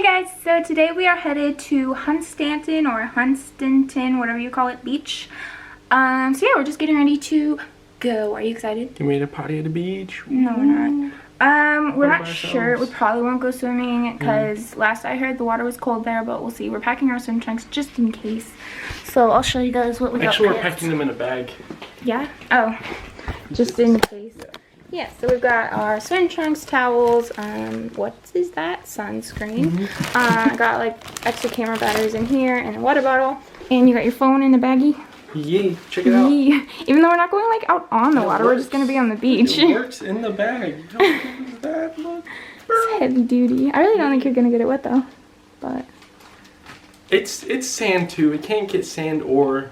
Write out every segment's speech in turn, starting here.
Hi guys, so today we are headed to Hunstanton or Hunstanton, whatever you call it, beach. So yeah, we're just getting ready to go. Are you excited? You made a party at the beach? No, we're not. We're not sure. We probably won't go swimming because last I heard the water was cold there, but we'll see. We're packing our swim trunks just in case. So I'll show you guys what we got. Actually, we're packing them in a bag. Yeah? Oh, just in case. Yeah, so we've got our swim trunks, towels, what is that? Sunscreen. I got like extra camera batteries in here and a water bottle. And you got your phone in the baggie. Yeah, check it out. Yeah. Even though we're not going like out on the water, we're just gonna be on the beach. It works in the bag. Bad look. It's heavy duty. I really don't think you're gonna get it wet though, but. It's sand too. It can't get sand or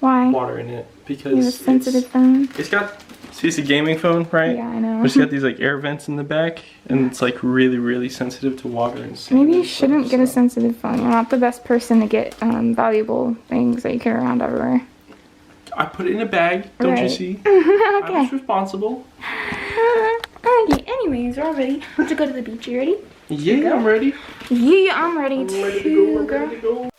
water in it because you have a sensitive phone. It's got. See, it's a gaming phone, right? Yeah, I know. But it's got these like air vents in the back, and it's like really sensitive to water and sand. Maybe you shouldn't get a sensitive phone. You're not the best person to get valuable things that you carry around everywhere. I put it in a bag, don't you see? Okay. I was responsible. Okay, anyways, we're all ready to go to the beach. You ready? Yeah, I'm ready. Yeah, I'm ready to go.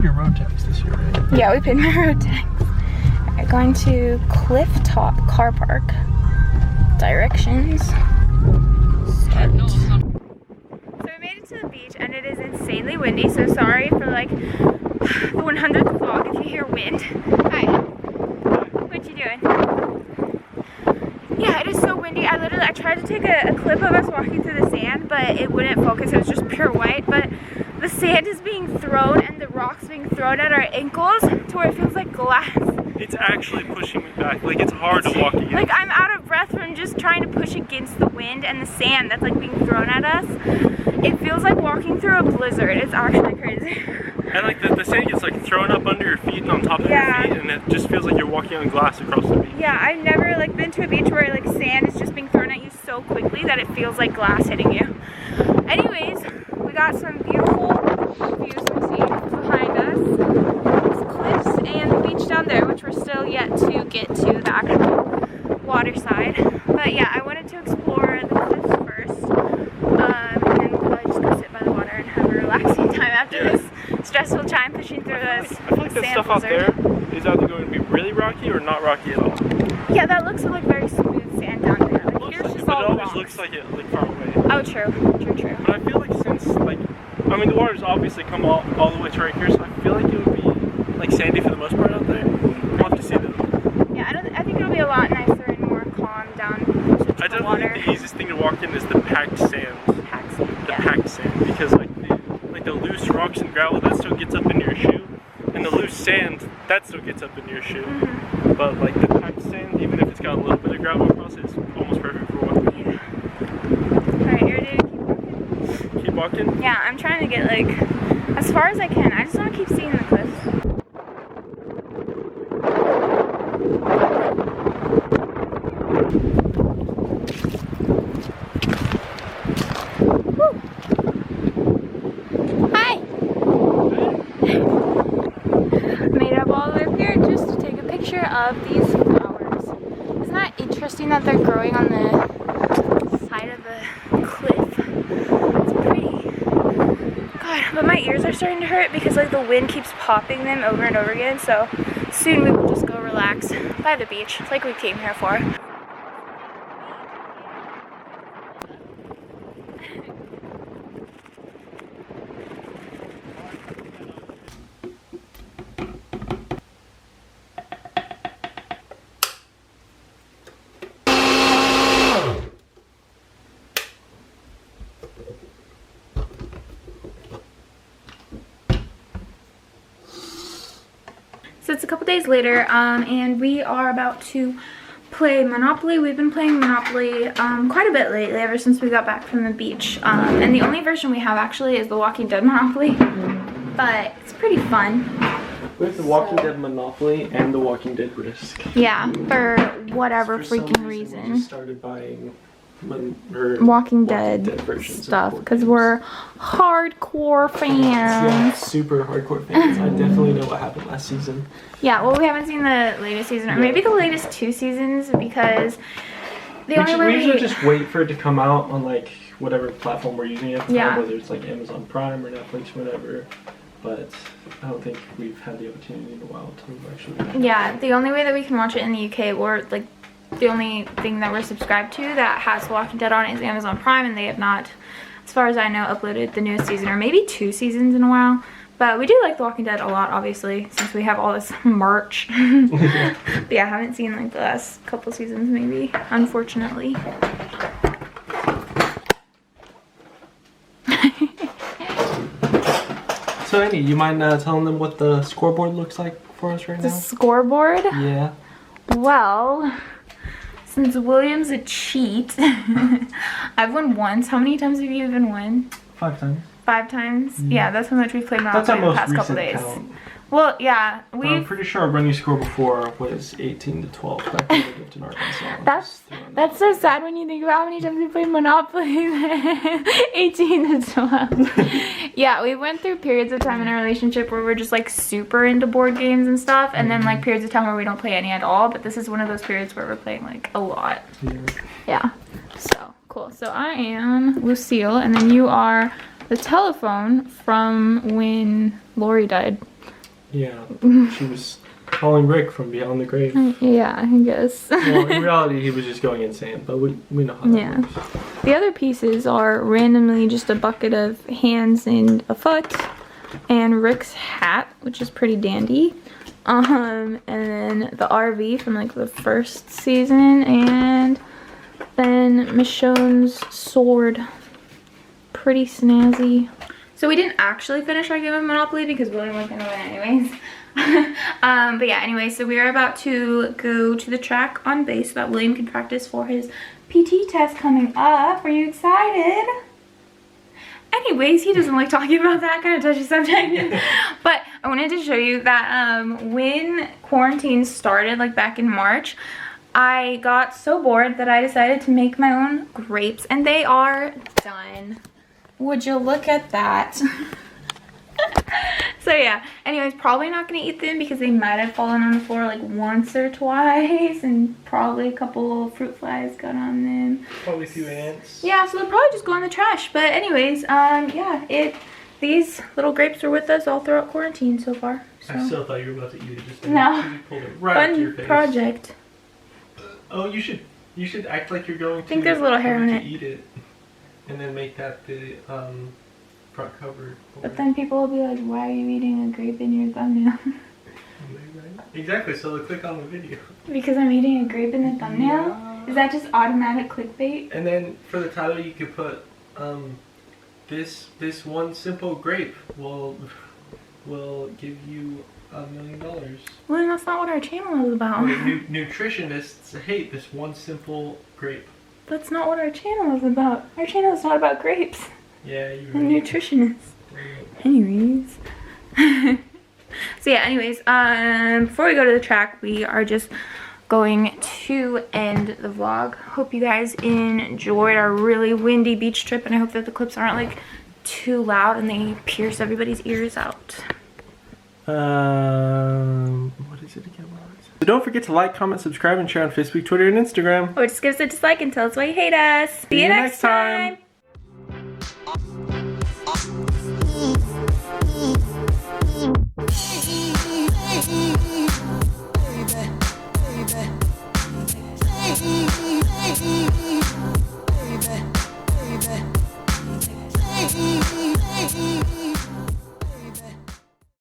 Your road tax this year, right? Yeah, we paid my road tax. We're going to Cliff Top Car Park. Directions. Start. So we made it to the beach and it is insanely windy, so sorry for like the 100th vlog if you hear wind. Hi. What you doing? Yeah, it is so windy. I tried to take a clip of us walking through the sand, but it wouldn't focus. It was just pure white, but the sand is being thrown and the rocks being thrown at our ankles to where it feels like glass. It's actually pushing me back. Like, it's hard to walk against. Like, I'm out of breath from just trying to push against the wind and the sand that's like being thrown at us. It feels like walking through a blizzard. It's actually crazy. And like the sand gets like thrown up under your feet and on top of your feet, and it just feels like you're walking on glass across the beach. Yeah, I've never like been to a beach where like sand is just being thrown at you so quickly that it feels like glass hitting you. Anyways, we got some beautiful views we see behind us. These cliffs and the beach down there, which we're still yet to get to the actual water side. But yeah, I wanted to explore the cliffs first, and then we'll probably just go sit by the water and have a relaxing time after this stressful time pushing through this I feel like the stuff out there is either going to be really rocky or not rocky at all. Yeah, that looks like very smooth sand down there. Like here's just all but it always rocks. looks like it like far away. Oh, true. But I feel like since like, I mean the water's obviously come all the way to right here, so I feel like it would be like sandy for the most part out there. We'll have to see though. Yeah, I think it'll be a lot nicer and more calm down closer to the water. I think the easiest thing to walk in is the packed sand. Packed sand, because like the loose rocks and gravel, that still gets up in your shoe, and the loose sand, that still gets up in your shoe. But like the packed sand, even if it's got a little bit of gravel across it, it's almost perfect for walking. Yeah. Alright, you ready to keep walking? Keep walking? Yeah, I'm trying to get like as far as I can. I just want to keep seeing the cliffs. Of these flowers. Isn't that interesting that they're growing on the side of the cliff? It's pretty. God, but my ears are starting to hurt because like the wind keeps popping them over and over again, so soon we will just go relax by the beach like we came here for. So it's a couple days later, and we are about to play Monopoly. We've been playing Monopoly quite a bit lately, ever since we got back from the beach. And the only version we have actually is the Walking Dead Monopoly, but it's pretty fun. We have the Walking Dead Monopoly and the Walking Dead Risk. Yeah, for whatever For freaking some reason. We just started buying Walking Dead versions stuff because we're hardcore fans. Yeah, super hardcore fans. I definitely know what happened last season. Yeah, well, we haven't seen the latest season, or maybe the latest 2 seasons, because the only way we usually just wait for it to come out on like whatever platform we're using at the time, whether it's like Amazon Prime or Netflix, whatever. But I don't think we've had the opportunity in a while to actually. Yeah, the only way that we can watch it in the UK, or like the only thing that we're subscribed to that has Walking Dead on it, is Amazon Prime, and they have not, as far as I know, uploaded the newest season, or maybe 2 seasons in a while. But we do like The Walking Dead a lot, obviously, since we have all this merch. But yeah, I haven't seen like the last couple seasons, maybe, unfortunately. So Annie, you mind telling them what the scoreboard looks like for us right now? The scoreboard? Yeah. Well, since William's a cheat, I've won once. How many times have you even won? 5 times. 5 times? Yeah, that's how much we've played Monopoly in the past couple days. Count. Well, yeah, I'm pretty sure our running score before was 18 to 12 back when we lived in Arkansas. That's so sad when you think about how many times we played Monopoly. 18 to 12. Yeah, we went through periods of time in our relationship where we're just like super into board games and stuff, and then like periods of time where we don't play any at all, but this is one of those periods where we're playing like a lot. Yeah, so cool. So I am Lucille, and then you are the telephone from when Lori died. Yeah, she was calling Rick from beyond the grave. Yeah, I guess. Well, in reality, he was just going insane, but we know how that works. The other pieces are randomly just a bucket of hands and a foot, and Rick's hat, which is pretty dandy. And then the RV from like the first season, and then Michonne's sword. Pretty snazzy. So we didn't actually finish our game of Monopoly because William was gonna win anyways. But yeah, anyway, so we are about to go to the track on base so that William can practice for his PT test coming up. Are you excited? Anyways, he doesn't like talking about that kind of touchy subject. But I wanted to show you that when quarantine started, like back in March, I got so bored that I decided to make my own grapes, and they are done. Would you look at that? So yeah, anyways, probably not gonna eat them because they might have fallen on the floor like once or twice, and probably a couple fruit flies got on them. Probably a few ants. Yeah, so they'll probably just go in the trash. But anyways, yeah, these little grapes are with us all throughout quarantine so far. So. I still thought you were about to eat it. Just no. You pulled it right out of your face. Project. Oh, you should act like you're going to. I think there's a little hair on it. Eat it, and then make that the front cover. But then people will be like, "Why are you eating a grape in your thumbnail?" Exactly. So they'll click on the video. Because I'm eating a grape in the thumbnail. Yeah. Is that just automatic clickbait? And then for the title, you could put this one simple grape will give you $1 million. Well, that's not what our channel is about. Nutritionists hate this one simple grape. That's not what our channel is about. Our channel is not about grapes. Yeah, you're right. Nutritionists. Anyways. So yeah, anyways, before we go to the track, we are just going to end the vlog. Hope you guys enjoyed our really windy beach trip, and I hope that the clips aren't like too loud and they pierce everybody's ears out. What is it again? So don't forget to like, comment, subscribe, and share on Facebook, Twitter, and Instagram. Or just give us a dislike and tell us why you hate us. See you next time. Baby.